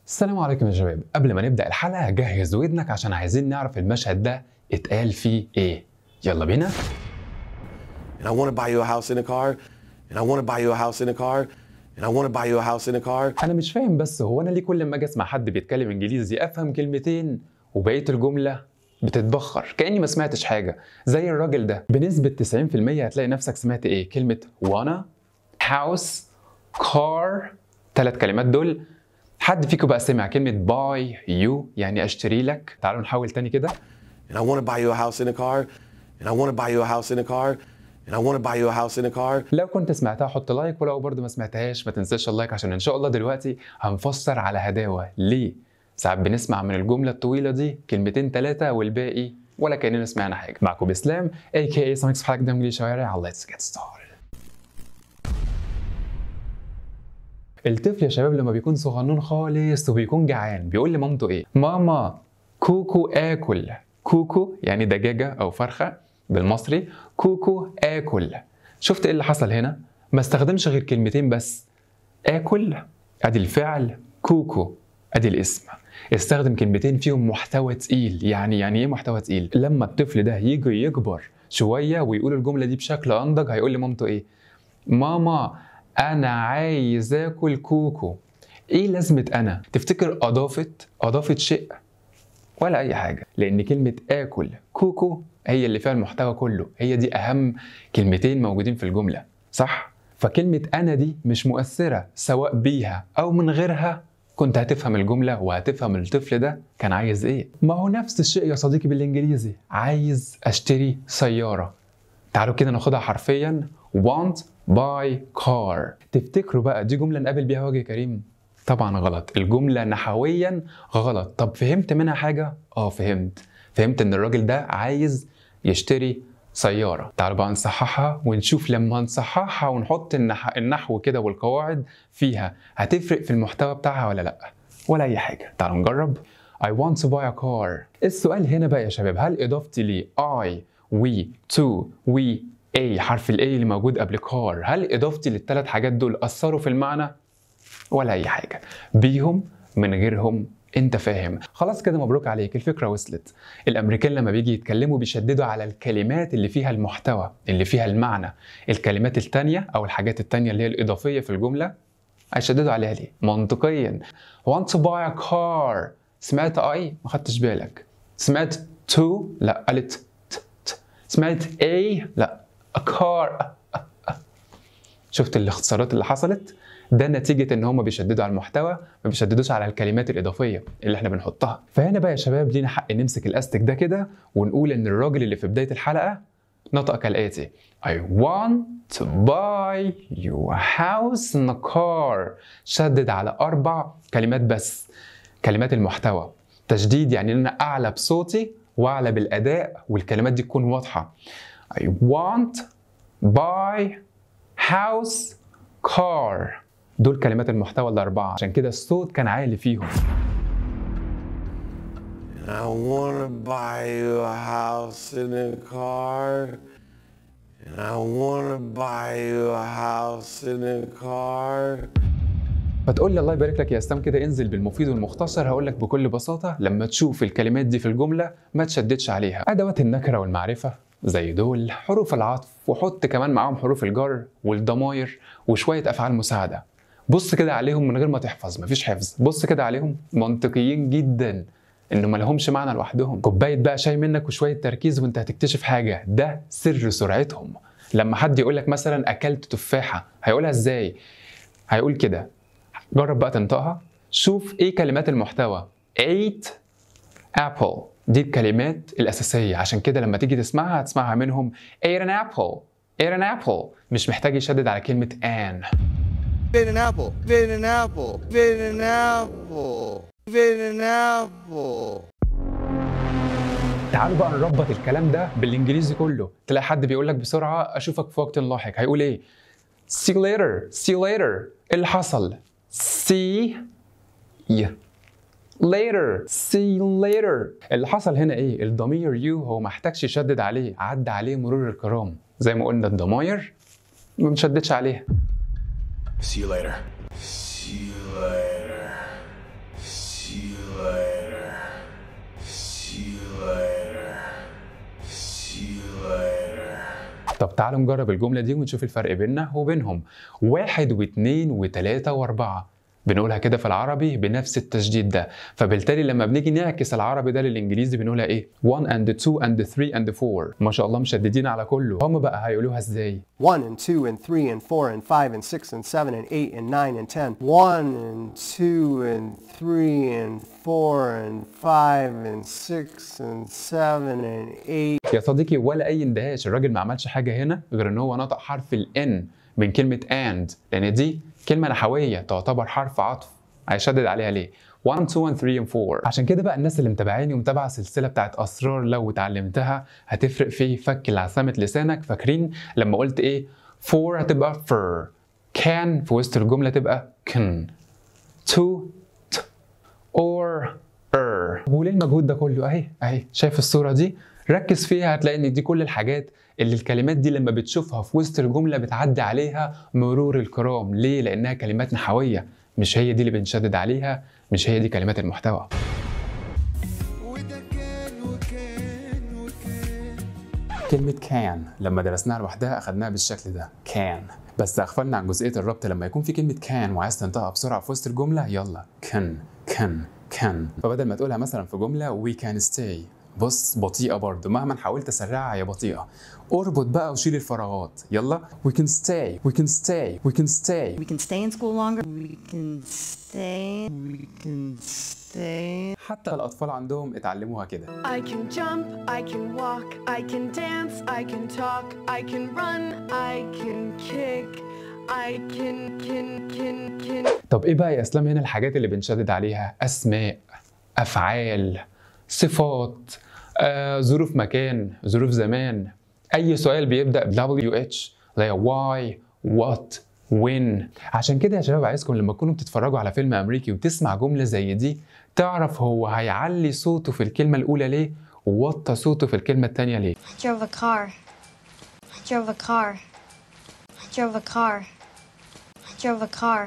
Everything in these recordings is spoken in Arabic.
السلام عليكم يا شباب. قبل ما نبدأ الحلقة جهز ودنك عشان عايزين نعرف المشهد ده اتقال فيه ايه. يلا بينا. And I want to buy you a house in a car. And I want to buy you a house in a car. And I want to buy you a house in a car. انا مش فاهم بس هو انا ليه كل ما اجي اسمع حد بيتكلم انجليزي افهم كلمتين وبقية الجملة بتتبخر كأني ما سمعتش حاجة. زي الراجل ده بنسبة 90% هتلاقي نفسك سمعت ايه؟ كلمة wanna، house، car. 3 كلمات دول. حد فيكم بقى سمع كلمة buy you يعني اشتري لك؟ تعالوا نحاول تاني كده. And I want to buy you a house in a car. And I want to buy you a house in a car. And I want to buy you a house in a car. لو كنت سمعتها حط لايك، ولو برضو ما سمعتهاش ما تنساش اللايك، عشان ان شاء الله دلوقتي هنفسر على هداوة ليه ساعات بنسمع من الجملة الطويلة دي كلمتين 3 والباقي ولا كأننا سمعنا حاجة. معكم باسلام AKA سامكس في حلقة جديدة من انجليزي شوارع. Let's get started. الطفل يا شباب لما بيكون صغنون خالص وبيكون جعان بيقول لمامته ايه؟ ماما كوكو اكل. كوكو يعني دجاجة او فرخة بالمصري، كوكو اكل. شفت ايه اللي حصل هنا؟ ما استخدمش غير كلمتين بس. اكل ادي الفعل، كوكو ادي الاسم. استخدم كلمتين فيهم محتوى تقيل. يعني ايه محتوى تقيل؟ لما الطفل ده يجي يكبر شوية ويقول الجملة دي بشكل انضج هيقول لمامته ايه؟ ماما أنا عايز آكل كوكو. إيه لازمة أنا؟ تفتكر أضافت شيء؟ ولا أي حاجة، لأن كلمة آكل كوكو هي اللي فيها المحتوى كله، هي دي أهم كلمتين موجودين في الجملة، صح؟ فكلمة أنا دي مش مؤثرة، سواء بيها أو من غيرها كنت هتفهم الجملة وهتفهم الطفل ده كان عايز إيه. ما هو نفس الشيء يا صديقي بالإنجليزي، عايز أشتري سيارة. تعالوا كده ناخدها حرفيا، want buy car. تفتكروا بقى دي جملة نقابل بيها وجه كريم؟ طبعا غلط، الجملة نحويا غلط. طب فهمت منها حاجة؟ فهمت ان الراجل ده عايز يشتري سيارة. تعالوا بقى نصححها ونشوف لما نصححها ونحط النحو كده والقواعد فيها هتفرق في المحتوى بتاعها ولا لا؟ ولا اي حاجة. تعالوا نجرب. I want to buy a car. السؤال هنا بقى يا شباب، هل اضافتي لي I we to we A حرف ال A اللي موجود قبل car، هل اضافتي للثلاث حاجات دول اثروا في المعنى؟ ولا اي حاجه. بيهم من غيرهم انت فاهم. خلاص كده مبروك عليك، الفكره وصلت. الامريكان لما بيجي يتكلموا بيشددوا على الكلمات اللي فيها المحتوى اللي فيها المعنى. الكلمات التانية او الحاجات التانية اللي هي الاضافيه في الجمله هيشددوا عليها ليه؟ منطقيا. want to buy a car. سمعت اي ما خدتش بالك. سمعت to لا قالت سمعت A لا a car. شفت الاختصارات اللي حصلت؟ ده نتيجة ان هم بيشددوا على المحتوى ما بيشددوش على الكلمات الإضافية اللي احنا بنحطها. فهنا بقى يا شباب لينا حق نمسك الأستك ده كده ونقول ان الراجل اللي في بداية الحلقة نطق كالآتي: I want to buy you a house in a car. شدد على 4 كلمات بس، كلمات المحتوى. تشديد يعني ان انا اعلى بصوتي واعلى بالاداء والكلمات دي تكون واضحه. I want buy house car. دول كلمات المحتوى ال4 عشان كده الصوت كان عالي فيهم. And I want to buy you a house in a car. And I want to buy you a house in a car. فتقول لي الله يبارك لك يا اسلام كده انزل بالمفيد والمختصر. هقول لك بكل بساطه لما تشوف الكلمات دي في الجمله ما تشددش عليها. ادوات النكره والمعرفه زي دول، حروف العطف، وحط كمان معاهم حروف الجر والضماير وشويه افعال مساعده. بص كده عليهم من غير ما تحفظ، مفيش حفظ. بص كده عليهم منطقيين جدا انه ما لهمش معنى لوحدهم. كوبايه بقى شاي منك وشويه تركيز وانت هتكتشف حاجه، ده سر سرعتهم. لما حد يقول لك مثلا اكلت تفاحه هيقولها ازاي؟ هيقول كده. جرب بقى تنطقها. شوف ايه كلمات المحتوى. ate apple دي الكلمات الأساسية، عشان كده لما تيجي تسمعها هتسمعها منهم ate an apple ate an apple. مش محتاج يشدد على كلمة an. Fit an apple, fit an apple, fit an apple, fit an apple. تعالوا بقى نربط الكلام ده بالإنجليزي كله. تلاقي حد بيقول لك بسرعة أشوفك في وقت لاحق، هيقول إيه؟ see you later see you later. إيه اللي حصل؟ see later see you later. اللي حصل هنا ايه؟ الضمير يو هو ما احتاجش يشدد عليه، عدى عليه مرور الكرام. زي ما قلنا الضماير ما بنشددش عليها. See you later. See you later. طب تعالوا نجرب الجملة دي ونشوف الفرق بيننا وبينهم. 1 و2 و3 و4 بنقولها كده في العربي بنفس التشديد ده، فبالتالي لما بنيجي نعكس العربي ده للانجليزي بنقولها ايه؟ 1 and 2 and 3 and 4. ما شاء الله مشددين على كله. هم بقى هيقولوها ازاي؟ 1 and 2 and 3 and 4 and 5 and 6 and 7 and 8 and 9 and 10. 1 and 2 and 3 and 4 and 5 and 6 and 7 and 8. يا صديقي ولا اي اندهاش، الراجل ما عملش حاجة هنا غير ان هو نطق حرف الN من كلمة and، لان دي كلمة نحوية تعتبر حرف عطف. هيشدد عليها ليه؟ 1 2 and 3 and 4. عشان كده بقى الناس اللي متابعيني ومتابعه السلسله بتاعت اسرار لو اتعلمتها هتفرق في فك لعثمه لسانك. فاكرين لما قلت ايه؟ 4 هتبقى fur، can في وسط الجمله تبقى can، to t or وليه المجهود ده كله؟ اهي شايف الصوره دي؟ ركز فيها هتلاقي ان دي كل الحاجات اللي الكلمات دي لما بتشوفها في وسط الجمله بتعدي عليها مرور الكرام. ليه؟ لانها كلمات نحويه، مش هي دي اللي بنشدد عليها، مش هي دي كلمات المحتوى. كلمة كان لما درسناها لوحدها أخدناها بالشكل ده كان، بس أغفلنا عن جزئية الربط. لما يكون في كلمة كان وعايز تنطقها بسرعة في وسط الجملة، يلا كان. فبدل ما تقولها مثلا في جملة we can stay، بص بطيئة برضو، مهما حاولت أسرعها هي بطيئة. اربط بقى وشيل الفراغات. يلا we can stay. We can stay in school longer. We can stay. حتى الأطفال عندهم اتعلموها كده. I can jump, I can walk, I can dance, I can talk, I can run, I can kick, I can. طب ايه بقى يا اسلام هنا الحاجات اللي بنشدد عليها؟ أسماء، أفعال، صفات، ظروف مكان، ظروف زمان. أي سؤال بيبدأ ب WH زي why, what, when. عشان كده يا شباب عايزكم لما تكونوا بتتفرجوا على فيلم أمريكي وتسمع جملة زي دي تعرف هو هيعلي صوته في الكلمة الأولى ليه ووطى صوته في الكلمة الثانية ليه. Drove a car. Drove a car. Drove a car. Drove a car.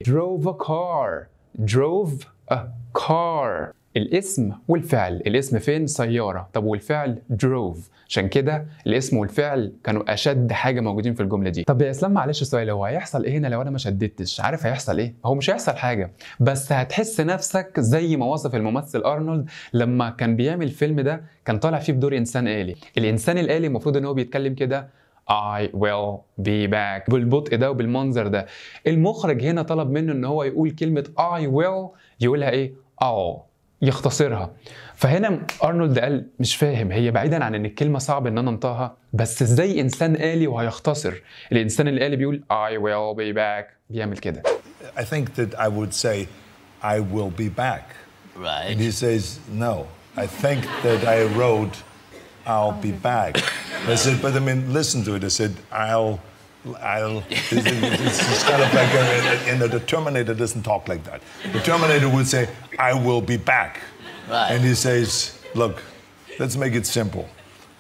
Drove a car. Drove a car. الاسم والفعل. الاسم فين؟ سيارة. طب والفعل؟ drove. عشان كده الاسم والفعل كانوا أشد حاجة موجودين في الجملة دي. طب يا إسلام معلش سؤال، هو هيحصل إيه هنا لو أنا ما شددتش؟ عارف هيحصل إيه؟ هو مش هيحصل حاجة، بس هتحس نفسك زي ما وصف الممثل أرنولد لما كان بيعمل الفيلم ده، كان طالع فيه بدور إنسان آلي. الإنسان الآلي المفروض إن هو بيتكلم كده I will be back بالبطء ده وبالمنظر ده. المخرج هنا طلب منه إن هو يقول كلمة I will يقولها إيه؟ يختصرها. فهنا أرنولد قال مش فاهم، هي بعيدا عن ان الكلمة صعب ان انا انطقها، بس ازاي انسان آلي وهيختصر؟ الانسان الآلي بيقول I will be back، بيعمل كده. I think that I would say I will be back. Right. And he says no. I think that I wrote I'll be back. I said, but I mean, listen to it. I said it's kind of like the Terminator doesn't talk like that. The Terminator would say, I will be back. Right. And he says, look, let's make it simple.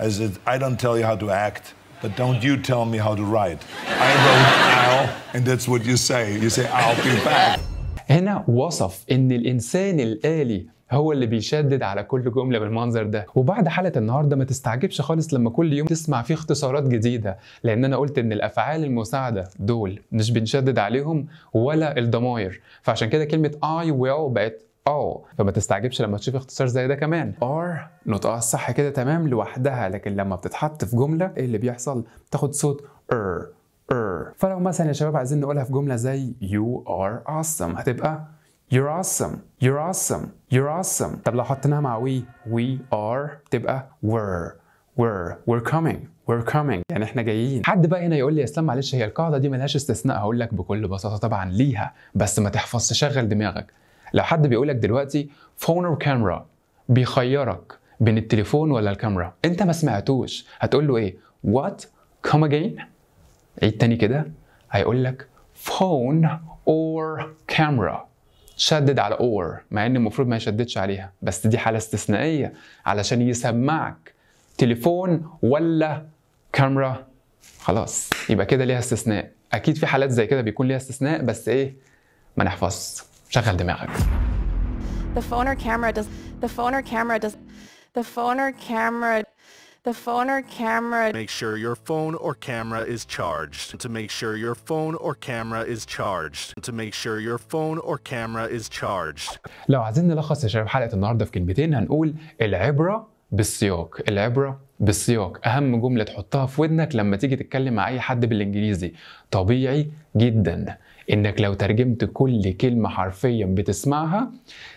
I said, I don't tell you how to act, but don't you tell me how to write. I wrote I'll, and that's what you say. You say, I'll be back. هنا وصف ان الانسان الآلي هو اللي بيشدد على كل جملة بالمنظر ده. وبعد حلقة النهاردة ما تستعجبش خالص لما كل يوم تسمع فيه اختصارات جديدة، لأن أنا قلت إن الأفعال المساعدة دول مش بنشدد عليهم ولا الضمائر، فعشان كده كلمة I will بقت all. فما تستعجبش لما تشوف اختصار زي ده كمان. R نطقها الصح كده تمام لوحدها، لكن لما بتتحط في جملة إيه اللي بيحصل؟ تاخد صوت فلو مثلا يا شباب عايزين نقولها في جملة زي You are awesome هتبقى You're awesome. You're awesome. You're awesome. طب لو حطيناها مع we are تبقى we're coming. يعني احنا جايين. حد بقى هنا يقول لي يا اسلام معلش هي القاعدة دي ملهاش استثناء؟ هقول لك بكل بساطة طبعا ليها، بس ما تحفظش، شغل دماغك. لو حد بيقول لك دلوقتي phone or camera بيخيرك بين التليفون ولا الكاميرا، انت ما سمعتوش، هتقول له ايه؟ What? Come again؟ عيد تاني كده. هيقول لك phone or camera. شدد على اور مع ان المفروض ما يشددش عليها، بس دي حالة استثنائية علشان يسمعك تليفون ولا كاميرا. خلاص يبقى كده ليها استثناء. اكيد في حالات زي كده بيكون ليها استثناء، بس ايه ما نحفظ، شغل دماغك. The phone or camera does. The phone or camera does. The phone or camera. The phone or camera. Make sure your phone or camera is charged. To make sure your phone or camera is charged. To make sure your phone or camera is charged. لو عايزين نلخص يا شباب حلقة النهاردة في كلمتين هنقول العبرة بالسياق. العبرة بالسياق أهم جملة تحطها في ودنك لما تيجي تتكلم مع أي حد بالإنجليزي. طبيعي جدا إنك لو ترجمت كل كلمة حرفيا بتسمعها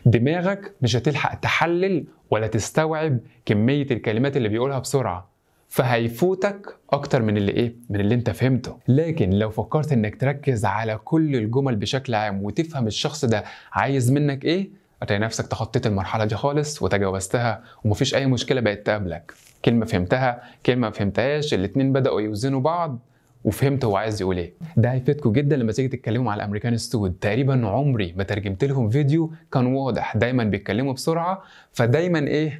دماغك مش هتلحق تحلل ولا تستوعب كمية الكلمات اللي بيقولها بسرعة، فهيفوتك أكتر من اللي أنت فهمته. لكن لو فكرت إنك تركز على كل الجمل بشكل عام وتفهم الشخص ده عايز منك إيه، هتلاقي نفسك تخطيت المرحلة دي خالص وتجاوزتها ومفيش أي مشكلة بقت تقابلك. كلمة فهمتها، كلمة ما فهمتهاش، الاتنين بدأوا يوزنوا بعض وفهمت هو عايز يقول ايه. ده هيفيدكم جدا لما تيجي تتكلموا مع الامريكان ستود. تقريبا عمري ما ترجمت لهم فيديو كان واضح، دايما بيتكلموا بسرعه، فدايما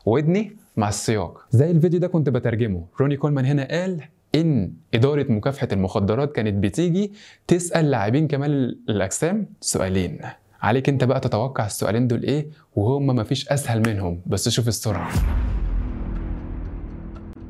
ودني مع السياق. زي الفيديو ده كنت بترجمه، روني كولمان هنا قال ان اداره مكافحه المخدرات كانت بتيجي تسال لاعبين كمال الاجسام سؤالين، عليك انت بقى تتوقع السؤالين دول ايه، وهم مفيش اسهل منهم، بس شوف السرعه.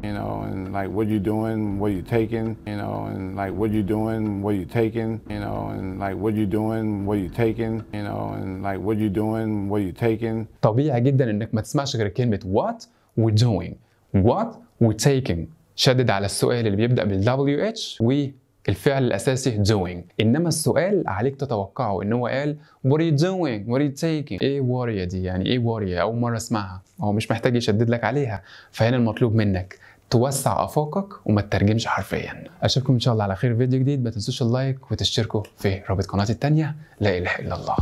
You know, and like, what you doing, what you taking, you know, and like, what you doing, what you taking, you know, and like, what you doing, what you taking, you know, and like, what you doing, what you taking. طبيعي جدا انك ما تسمعش غير كلمة what و doing، what و taking. شدد على السؤال اللي بيبدأ بال WH والفعل الأساسي doing، إنما السؤال عليك تتوقعه إن هو قال what are you doing, what are you taking. إيه واريا دي؟ يعني إيه واريا؟ أول مرة أسمعها، هو مش محتاج يشدد لك عليها. فهنا المطلوب منك توسع افاقك وما تترجمش حرفيا. اشوفكم ان شاء الله على خير فيديو جديد. ما تنسوش اللايك وتشتركوا في رابط قناتي التانية لا اله الا الله.